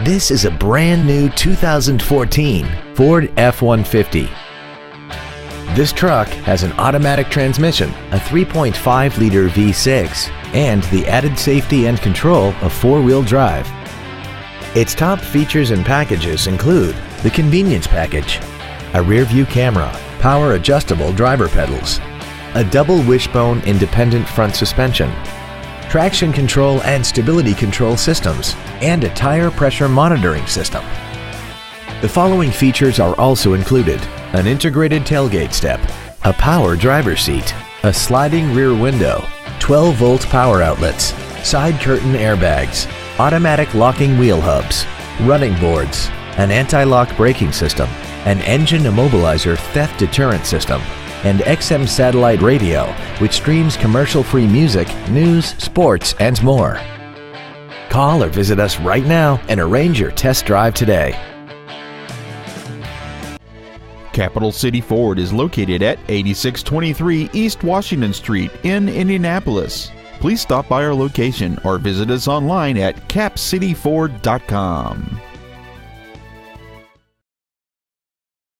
This is a brand new 2014 Ford F-150. This truck has an automatic transmission, a 3.5-liter V6, and the added safety and control of four-wheel drive. Its top features and packages include the convenience package, a rear-view camera, power adjustable driver pedals, a double wishbone independent front suspension, traction control and stability control systems, and a tire pressure monitoring system. The following features are also included: an integrated tailgate step, a power driver's seat, a sliding rear window, 12-volt power outlets, side curtain airbags, automatic locking wheel hubs, running boards, an anti-lock braking system, an engine immobilizer theft deterrent system, and XM satellite radio, which streams commercial-free music, news, sports, and more. Call or visit us right now and arrange your test drive today. Capital City Ford is located at 8623 East Washington Street in Indianapolis. Please stop by our location or visit us online at capcityford.com.